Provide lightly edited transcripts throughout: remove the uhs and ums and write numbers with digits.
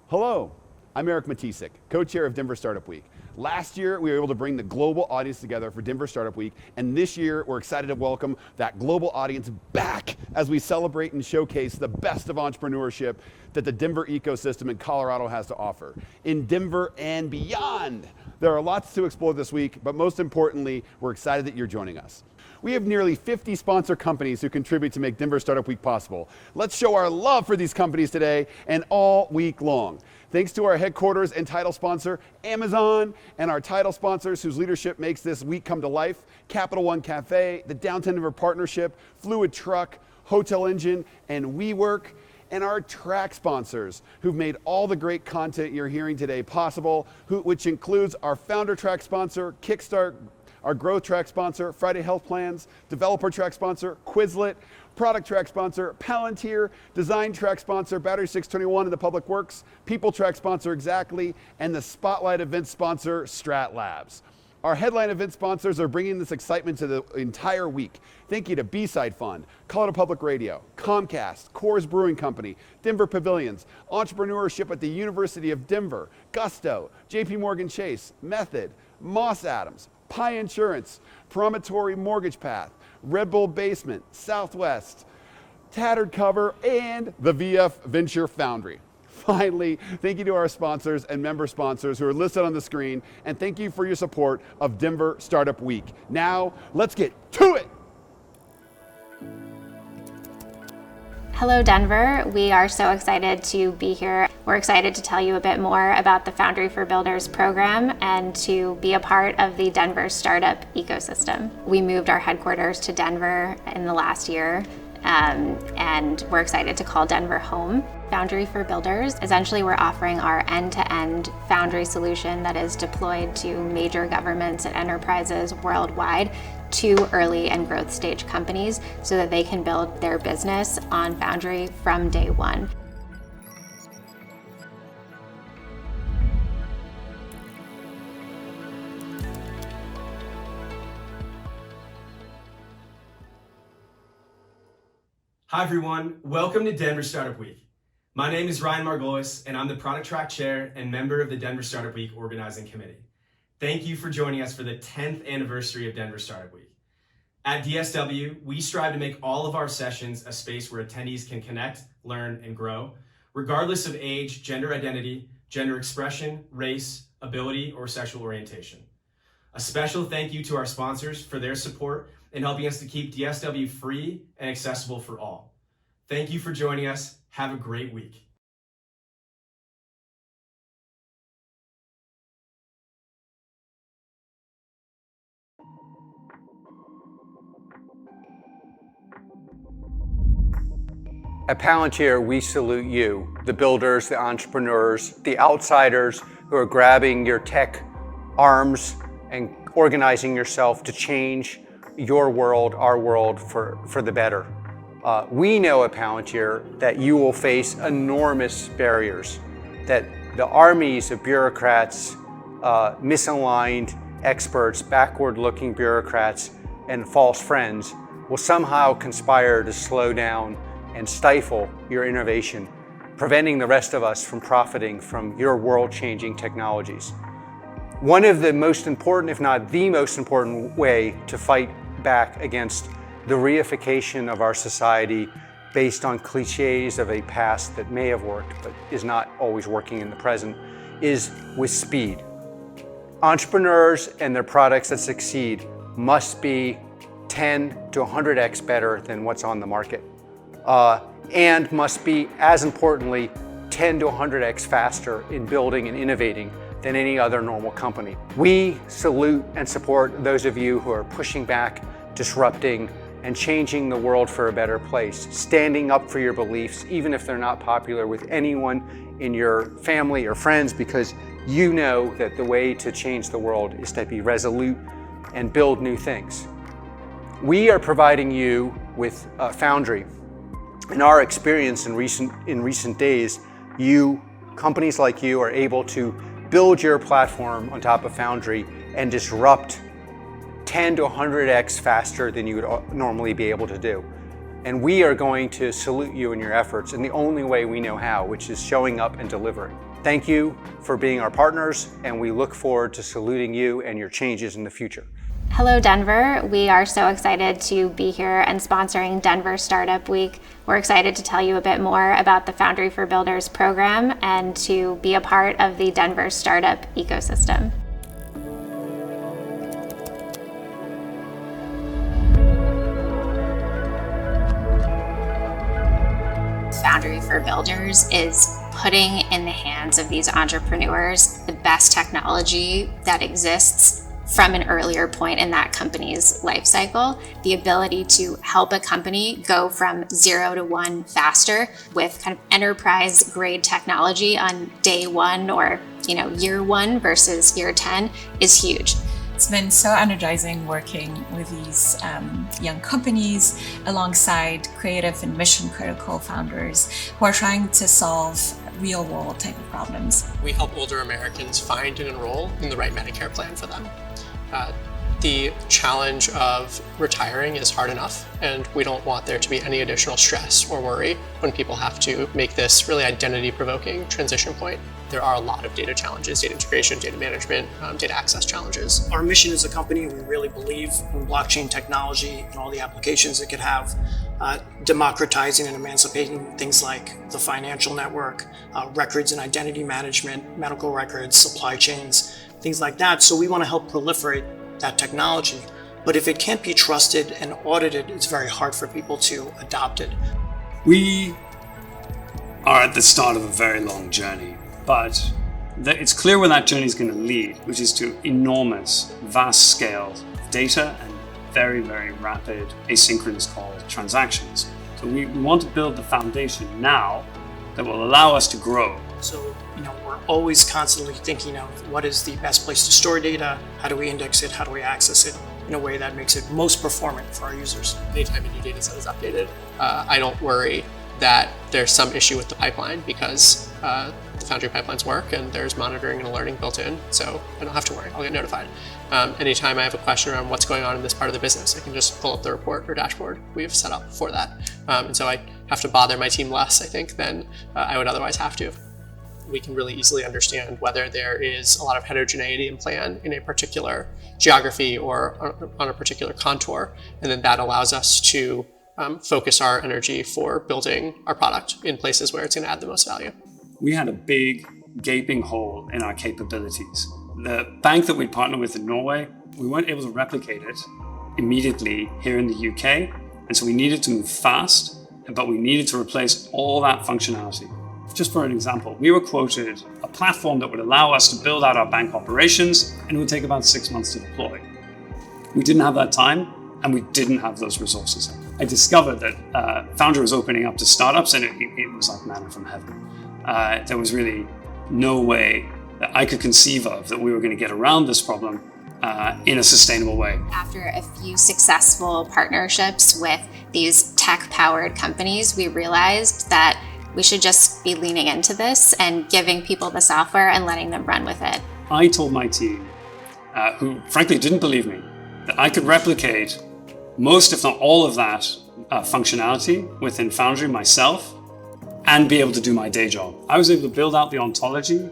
Hello, I'm Eric Matisik, co-chair of Denver Startup Week. Last year, we were able to bring the global audience together for Denver Startup Week, and this year, we're excited to welcome that global audience back as we celebrate and showcase the best of entrepreneurship that the Denver ecosystem in Colorado has to offer, in Denver and beyond. There are lots to explore this week, but most importantly, we're excited that you're joining us. We have nearly 50 sponsor companies who contribute to make Denver Startup Week possible. Let's show our love for these companies today and all week long. Thanks to our headquarters and title sponsor, Amazon, and our title sponsors whose leadership makes this week come to life, Capital One Cafe, the Downtown Denver Partnership, Fluid Truck, Hotel Engine, and WeWork, and our track sponsors who've made all the great content you're hearing today possible, which includes our founder track sponsor, Kickstart, our growth track sponsor, Friday Health Plans, developer track sponsor, Quizlet, product track sponsor, Palantir, design track sponsor, Battery 621 and the Public Works, people track sponsor, Exactly, and the spotlight event sponsor, Strat Labs. Our headline event sponsors are bringing this excitement to the entire week. Thank you to B-Side Fund, Colorado Public Radio, Comcast, Coors Brewing Company, Denver Pavilions, Entrepreneurship at the University of Denver, Gusto, JP Morgan Chase, Method, Moss Adams, Pi Insurance, Promontory Mortgage Path, Red Bull Basement, Southwest, Tattered Cover, and the VF Venture Foundry. Finally, thank you to our sponsors and member sponsors who are listed on the screen, and thank you for your support of Denver Startup Week. Now, let's get to it. Hello, Denver. We are so excited to be here. We're excited to tell you a bit more about the Foundry for Builders program and to be a part of the Denver startup ecosystem. We moved our headquarters to Denver in the last year, and we're excited to call Denver home. Foundry for Builders, essentially we're offering our end-to-end Foundry solution that is deployed to major governments and enterprises worldwide, to early and growth stage companies so that they can build their business on Foundry from day one. Hi everyone, welcome to Denver Startup Week. My name is Ryan Margolis and I'm the Product Track Chair and member of the Denver Startup Week Organizing Committee. Thank you for joining us for the 10th anniversary of Denver Startup Week. At DSW, we strive to make all of our sessions a space where attendees can connect, learn, and grow, regardless of age, gender identity, gender expression, race, ability, or sexual orientation. A special thank you to our sponsors for their support in helping us to keep DSW free and accessible for all. Thank you for joining us. Have a great week. At Palantir, we salute you, the builders, the entrepreneurs, the outsiders who are grabbing your tech arms and organizing yourself to change your world, our world, for the better. We know at Palantir that you will face enormous barriers, that the armies of bureaucrats, misaligned experts, backward-looking bureaucrats, and false friends will somehow conspire to slow down and stifle your innovation, preventing the rest of us from profiting from your world-changing technologies. One of the most important, if not the most important way to fight back against the reification of our society based on cliches of a past that may have worked but is not always working in the present is with speed. Entrepreneurs and their products that succeed must be 10 to 100x better than what's on the market. And must be, as importantly, 10 to 100x faster in building and innovating than any other normal company. We salute and support those of you who are pushing back, disrupting, and changing the world for a better place, standing up for your beliefs, even if they're not popular with anyone in your family or friends, because you know that the way to change the world is to be resolute and build new things. We are providing you with Foundry. In our experience in recent days, companies like you are able to build your platform on top of Foundry and disrupt 10 to 100x faster than you would normally be able to do. And we are going to salute you in your efforts in the only way we know how, which is showing up and delivering. Thank you for being our partners, and we look forward to saluting you and your changes in the future. Hello, Denver. We are so excited to be here and sponsoring Denver Startup Week. We're excited to tell you a bit more about the Foundry for Builders program and to be a part of the Denver startup ecosystem. Foundry for Builders is putting in the hands of these entrepreneurs the best technology that exists from an earlier point in that company's life cycle. The ability to help a company go from 0 to 1 faster with kind of enterprise grade technology on day 1 or year 1 versus year 10 is huge. It's been so energizing working with these young companies alongside creative and mission critical founders who are trying to solve real world type of problems. We help older Americans find and enroll in the right Medicare plan for them. The challenge of retiring is hard enough, and we don't want there to be any additional stress or worry when people have to make this really identity-provoking transition point. There are a lot of data challenges, data integration, data management, data access challenges. Our mission as a company, we really believe in blockchain technology and all the applications it could have, democratizing and emancipating things like the financial network, records and identity management, medical records, supply chains, things like that. So we want to help proliferate that technology. But if it can't be trusted and audited, it's very hard for people to adopt it. We are at the start of a very long journey, but it's clear where that journey is going to lead, which is to enormous, vast scale data and very, very rapid asynchronous call transactions. So we want to build the foundation now that will allow us to grow. So, we're always constantly thinking of what is the best place to store data, how do we index it, how do we access it in a way that makes it most performant for our users. Anytime a new data set is updated, I don't worry that there's some issue with the pipeline because the Foundry pipelines work and there's monitoring and alerting built in, so I don't have to worry, I'll get notified. Anytime I have a question around what's going on in this part of the business, I can just pull up the report or dashboard we've set up for that. And so I have to bother my team less, I think, than I would otherwise have to. We can really easily understand whether there is a lot of heterogeneity in plan in a particular geography or on a particular contour, and then that allows us to focus our energy for building our product in places where it's going to add the most value. We had a big gaping hole in our capabilities. The bank that we partnered with in Norway, we weren't able to replicate it immediately here in the UK, and so we needed to move fast, but we needed to replace all that functionality. Just for an example, we were quoted a platform that would allow us to build out our bank operations, and it would take about 6 months to deploy. We didn't have that time, and we didn't have those resources. I discovered that Foundry was opening up to startups, and it was like manna from heaven. There was really no way that I could conceive of that we were going to get around this problem in a sustainable way. After a few successful partnerships with these tech-powered companies, we realized that we should just be leaning into this and giving people the software and letting them run with it. I told my team, who frankly didn't believe me, that I could replicate most, if not all of that functionality within Foundry myself and be able to do my day job. I was able to build out the ontology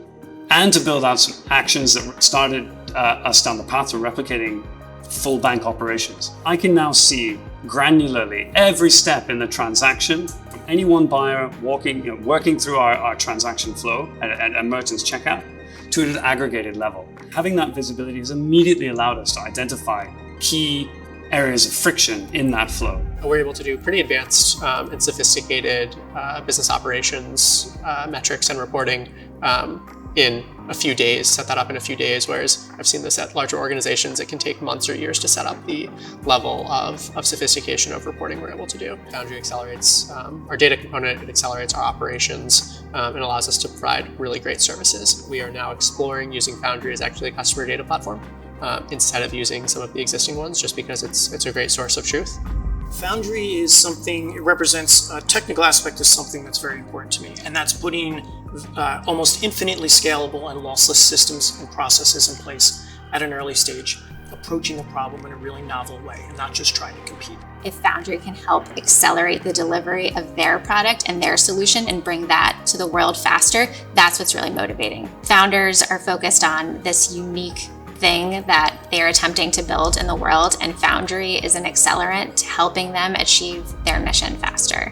and to build out some actions that started us down the path to replicating full bank operations. I can now see granularly every step in the transaction, from any one buyer working through our transaction flow at a merchant's checkout to an aggregated level. Having that visibility has immediately allowed us to identify key areas of friction in that flow. We're able to do pretty advanced and sophisticated business operations metrics and reporting in a few days, set that up in a few days, whereas I've seen this at larger organizations, it can take months or years to set up the level of sophistication of reporting we're able to do. Foundry accelerates our data component, it accelerates our operations, and allows us to provide really great services. We are now exploring using Foundry as actually a customer data platform instead of using some of the existing ones, just because it's a great source of truth. Foundry is something, it represents a technical aspect of something that's very important to me, and that's putting almost infinitely scalable and lossless systems and processes in place at an early stage. approaching the problem in a really novel way and not just trying to compete. If Foundry can help accelerate the delivery of their product and their solution and bring that to the world faster, that's what's really motivating. Founders are focused on this unique thing that they're attempting to build in the world, and Foundry is an accelerant to helping them achieve their mission faster.